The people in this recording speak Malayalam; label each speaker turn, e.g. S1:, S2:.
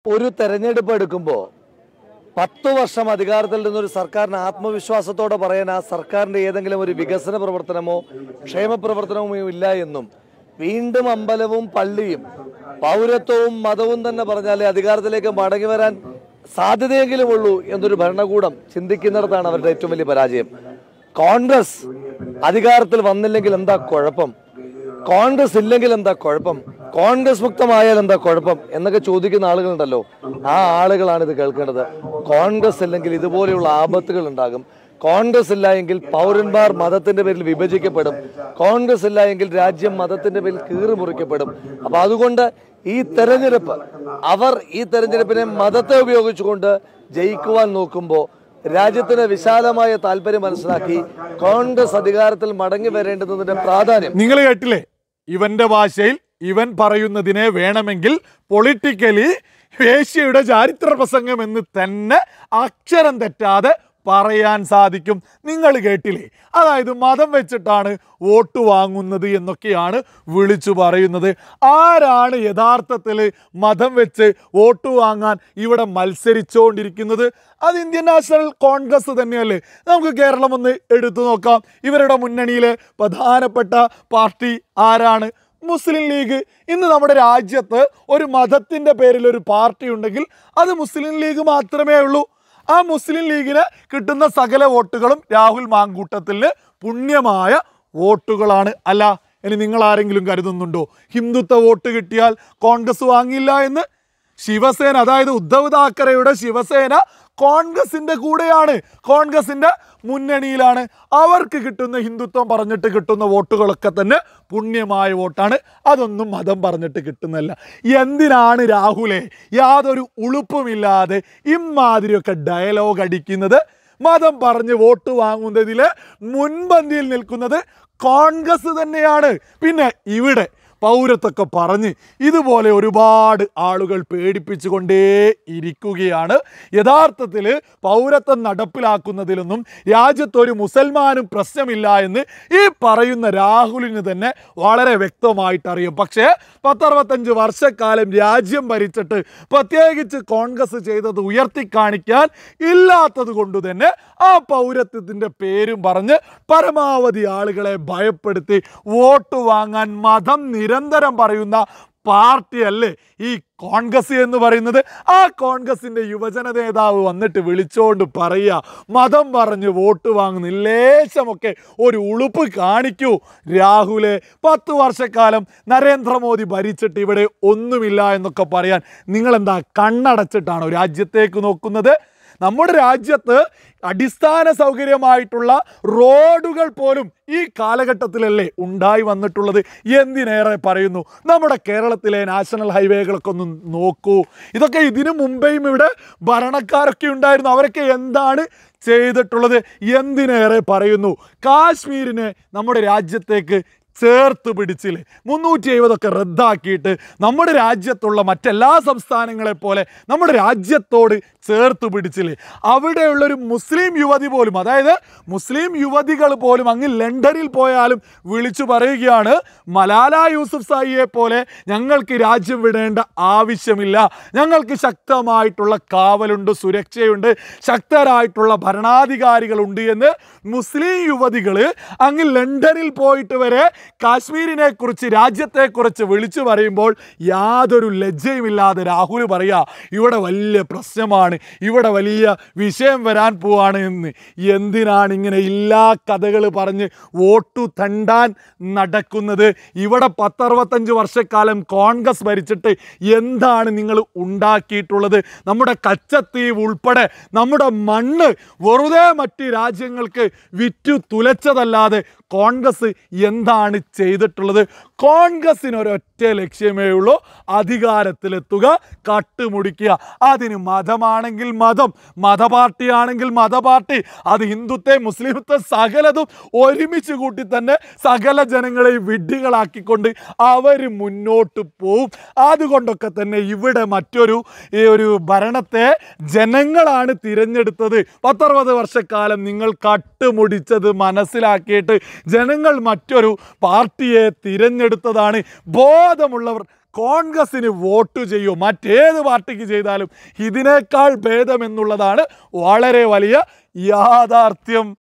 S1: ഒരു തെരഞ്ഞെടുപ്പ് എടുക്കുമ്പോൾ 10 വർഷം അധികാരത്തിൽ നിന്നൊരു സർക്കാരിന് ആത്മവിശ്വാസത്തോടെ പറയാൻ ആ സർക്കാരിന്റെ ഏതെങ്കിലും ഒരു വികസന പ്രവർത്തനമോ ക്ഷേമ പ്രവർത്തനമോ ഇല്ല എന്നും വീണ്ടും അമ്പലവും പള്ളിയും പൗരത്വവും മതവും തന്നെ പറഞ്ഞാലേ അധികാരത്തിലേക്ക് മടങ്ങി വരാൻ സാധ്യതയെങ്കിലും ഉള്ളൂ എന്നൊരു ഭരണകൂടം ചിന്തിക്കുന്നിടത്താണ് അവരുടെ ഏറ്റവും വലിയ പരാജയം. കോൺഗ്രസ് അധികാരത്തിൽ വന്നില്ലെങ്കിൽ എന്താ കുഴപ്പം, കോൺഗ്രസ് ഇല്ലെങ്കിൽ എന്താ കുഴപ്പം, കോൺഗ്രസ് മുക്തമായാൽ എന്താ കുഴപ്പം എന്നൊക്കെ ചോദിക്കുന്ന ആളുകളുണ്ടല്ലോ, ആ ആളുകളാണ് ഇത് കേൾക്കേണ്ടത്. കോൺഗ്രസ് ഇല്ലെങ്കിൽ ഇതുപോലെയുള്ള ആപത്തുകൾ ഉണ്ടാകും. കോൺഗ്രസ് ഇല്ല എങ്കിൽ പൗരന്മാർ മതത്തിന്റെ പേരിൽ വിഭജിക്കപ്പെടും. കോൺഗ്രസ് ഇല്ല എങ്കിൽ രാജ്യം മതത്തിന്റെ പേരിൽ കീറി മുറിക്കപ്പെടും. അപ്പൊ അതുകൊണ്ട് ഈ തെരഞ്ഞെടുപ്പിനെ മതത്തെ ഉപയോഗിച്ചുകൊണ്ട് ജയിക്കുവാൻ നോക്കുമ്പോൾ രാജ്യത്തിന് വിശാലമായ താല്പര്യം മനസ്സിലാക്കി കോൺഗ്രസ് അധികാരത്തിൽ മടങ്ങി വരേണ്ടതിന്റെ പ്രാധാന്യം
S2: നിങ്ങൾ കേട്ടില്ലേ? ഇവന്റെ ഭാഷയിൽ ഇവൻ പറയുന്നതിനെ വേണമെങ്കിൽ പൊളിറ്റിക്കലി വേശ്യയുടെ ചാരിത്ര പ്രസംഗം എന്ന് തന്നെ അക്ഷരം തെറ്റാതെ പറയാൻ സാധിക്കും. നിങ്ങൾ കേട്ടില്ലേ? അതായത് മതം വെച്ചിട്ടാണ് വോട്ട് വാങ്ങുന്നത് എന്നൊക്കെയാണ് വിളിച്ചു പറയുന്നത്. ആരാണ് യഥാർത്ഥത്തിൽ മതം വെച്ച് വോട്ട് വാങ്ങാൻ ഇവിടെ മത്സരിച്ചുകൊണ്ടിരിക്കുന്നത്? അത് ഇന്ത്യൻ നാഷണൽ കോൺഗ്രസ് തന്നെയല്ലേ? നമുക്ക് കേരളം ഒന്ന് എടുത്തു നോക്കാം. ഇവരുടെ മുന്നണിയിലെ പ്രധാനപ്പെട്ട പാർട്ടി ആരാണ്? മുസ്ലിം ലീഗ്. ഇന്ന് നമ്മുടെ രാജ്യത്ത് ഒരു മതത്തിൻ്റെ പേരിൽ ഒരു പാർട്ടി ഉണ്ടെങ്കിൽ അത് മുസ്ലിം ലീഗ് മാത്രമേ ഉള്ളൂ. ആ മുസ്ലിം ലീഗിന് കിട്ടുന്ന സകല വോട്ടുകളും രാഹുൽ മാങ്കൂട്ടത്തിന് പുണ്യമായ വോട്ടുകളാണ്. അല്ല, ഇനി നിങ്ങൾ ആരെങ്കിലും കരുതുന്നുണ്ടോ ഹിന്ദുത്വ വോട്ട് കിട്ടിയാൽ കോൺഗ്രസ് വാങ്ങില്ല എന്ന്? ശിവസേന, അതായത് ഉദ്ധവ് താക്കറെയുടെ ശിവസേന കോൺഗ്രസിന്റെ കൂടെയാണ്, കോൺഗ്രസിന്റെ മുന്നണിയിലാണ്. അവർക്ക് കിട്ടുന്ന ഹിന്ദുത്വം പറഞ്ഞിട്ട് കിട്ടുന്ന വോട്ടുകളൊക്കെ തന്നെ പുണ്യമായ വോട്ടാണ്. അതൊന്നും മതം പറഞ്ഞിട്ട് കിട്ടുന്നല്ല. എന്തിനാണ് രാഹുലെ യാതൊരു ഉളുപ്പുമില്ലാതെ ഇമാതിരിയൊക്കെ ഡയലോഗ് അടിക്കുന്നത്? മതം പറഞ്ഞ് വോട്ട് വാങ്ങുന്നതിൽ മുൻപന്തിയിൽ നിൽക്കുന്നത് കോൺഗ്രസ് തന്നെയാണ്. പിന്നെ ഇവിടെ പൗരത്വമൊക്കെ പറഞ്ഞ് ഇതുപോലെ ഒരുപാട് ആളുകൾ പേടിപ്പിച്ചുകൊണ്ടേ ഇരിക്കുകയാണ്. യഥാർത്ഥത്തിൽ പൗരത്വം നടപ്പിലാക്കുന്നതിലൊന്നും രാജ്യത്തൊരു മുസൽമാനും പ്രശ്നമില്ല എന്ന് ഈ പറയുന്ന രാഹുലിന് തന്നെ വളരെ വ്യക്തമായിട്ടറിയും. പക്ഷേ 10-65 വർഷക്കാലം രാജ്യം ഭരിച്ചിട്ട് പ്രത്യേകിച്ച് കോൺഗ്രസ് ചെയ്തത് ഉയർത്തിക്കാണിക്കാൻ ഇല്ലാത്തത് കൊണ്ട് തന്നെ ആ പൗരത്വത്തിൻ്റെ പേരും പറഞ്ഞ് പരമാവധി ആളുകളെ ഭയപ്പെടുത്തി വോട്ട് വാങ്ങാൻ മതം നിരന്തരം പറയുന്ന പാർട്ടിയല്ലേ ഈ കോൺഗ്രസ് എന്ന് പറയുന്നത്? ആ കോൺഗ്രസിന്റെ യുവജന നേതാവ് വന്നിട്ട് വിളിച്ചോണ്ട് പറയുക, മതം പറഞ്ഞ് വോട്ട് വാങ്ങുന്ന ലേശമൊക്കെ ഒരു ഉളുപ്പ് കാണിക്കൂ രാഹുലെ. 10 വർഷക്കാലം നരേന്ദ്രമോദി ഭരിച്ചിട്ട് ഇവിടെ ഒന്നുമില്ല എന്നൊക്കെ പറയാൻ നിങ്ങളെന്താ കണ്ണടച്ചിട്ടാണോ രാജ്യത്തേക്ക് നോക്കുന്നത്? നമ്മുടെ രാജ്യത്ത് അടിസ്ഥാന സൗകര്യമായിട്ടുള്ള റോഡുകൾ പോലും ഈ കാലഘട്ടത്തിലല്ലേ ഉണ്ടായി വന്നിട്ടുള്ളത്. എന്തിനേറെ പറയുന്നു, നമ്മുടെ കേരളത്തിലെ നാഷണൽ ഹൈവേകളൊക്കെ ഒന്ന് നോക്കൂ. ഇതൊക്കെ ഇതിനു മുമ്പേയും ഇവിടെ ഭരണക്കാരൊക്കെ ഉണ്ടായിരുന്നു. അവരൊക്കെ എന്താണ് ചെയ്തിട്ടുള്ളത്? എന്തിനേറെ പറയുന്നു, കാശ്മീരിനെ നമ്മുടെ രാജ്യത്തേക്ക് ചേർത്ത് പിടിച്ചില്ലേ? 370 റദ്ദാക്കിയിട്ട് നമ്മുടെ രാജ്യത്തുള്ള മറ്റെല്ലാ സംസ്ഥാനങ്ങളെ പോലെ നമ്മുടെ രാജ്യത്തോട് ചേർത്ത് പിടിച്ചില്ലേ? അവിടെയുള്ളൊരു മുസ്ലിം യുവതി പോലും, അതായത് മുസ്ലിം യുവതികൾ പോലും അങ്ങ് ലണ്ടനിൽ പോയാലും വിളിച്ചു പറയുകയാണ്, മലാല യൂസഫ്സായിയെ പോലെ ഞങ്ങൾക്ക് രാജ്യം വിടേണ്ട ആവശ്യമില്ല, ഞങ്ങൾക്ക് ശക്തമായിട്ടുള്ള കാവലുണ്ട്, സുരക്ഷയുണ്ട്, ശക്തരായിട്ടുള്ള ഭരണാധികാരികളുണ്ട് എന്ന് മുസ്ലിം യുവതികൾ അങ്ങ് ലണ്ടനിൽ പോയിട്ട് വരെ കാശ്മീരിനെ കുറിച്ച്, രാജ്യത്തെക്കുറിച്ച് വിളിച്ചു പറയുമ്പോൾ യാതൊരു ലജ്ജയുമില്ലാതെ രാഹുൽ പറയുക ഇവിടെ വലിയ പ്രശ്നമാണ്, ഇവിടെ വലിയ വിഷയം വരാൻ പോവാണ് എന്ന്. എന്തിനാണ് ഇങ്ങനെ ഇല്ലാ കഥകൾ പറഞ്ഞ് വോട്ടു തണ്ടാൻ നടക്കുന്നത്? ഇവിടെ 10-65 വർഷക്കാലം കോൺഗ്രസ് ഭരിച്ചിട്ട് എന്താണ് നിങ്ങൾ ഉണ്ടാക്കിയിട്ടുള്ളത്? നമ്മുടെ കച്ചത്തീവ് ഉൾപ്പെടെ നമ്മുടെ മണ്ണ് വെറുതെ മറ്റ് രാജ്യങ്ങൾക്ക് വിറ്റു തുലച്ചതല്ലാതെ കോൺഗ്രസ് എന്താണ് ചെയ്തിട്ടുള്ളത്? കോൺഗ്രസിന് ഒരൊറ്റ ലക്ഷ്യമേ ഉള്ളൂ, അധികാരത്തിലെത്തുക, കട്ടുമുടിക്കുക. അതിന് മതമാണെങ്കിൽ മതം, മതപാർട്ടിയാണെങ്കിൽ മതപാർട്ടി, അത് ഹിന്ദുത്വ മുസ്ലിംത്വ സകലതും ഒരുമിച്ച് കൂട്ടി തന്നെ സകല ജനങ്ങളെ വിഡ്ഢികളാക്കിക്കൊണ്ട് അവർ മുന്നോട്ട് പോവും. അതുകൊണ്ടൊക്കെ തന്നെ ഇവിടെ മറ്റൊരു ഭരണത്തെ ജനങ്ങളാണ് തിരഞ്ഞെടുത്തത്. 10-60 വർഷക്കാലം നിങ്ങൾ കട്ടുമുടിച്ചത് മനസ്സിലാക്കിയിട്ട് ജനങ്ങൾ മറ്റൊരു പാർട്ടിയെ തിരഞ്ഞെടുത്തതാണ്. ബോധമുള്ളവർ കോൺഗ്രസിന് വോട്ട് ചെയ്യൂ, മറ്റേത് പാർട്ടിക്ക് ചെയ്താലും ഇതിനേക്കാൾ ഭേദമെന്നുള്ളതാണ് വളരെ വലിയ യാഥാർത്ഥ്യം.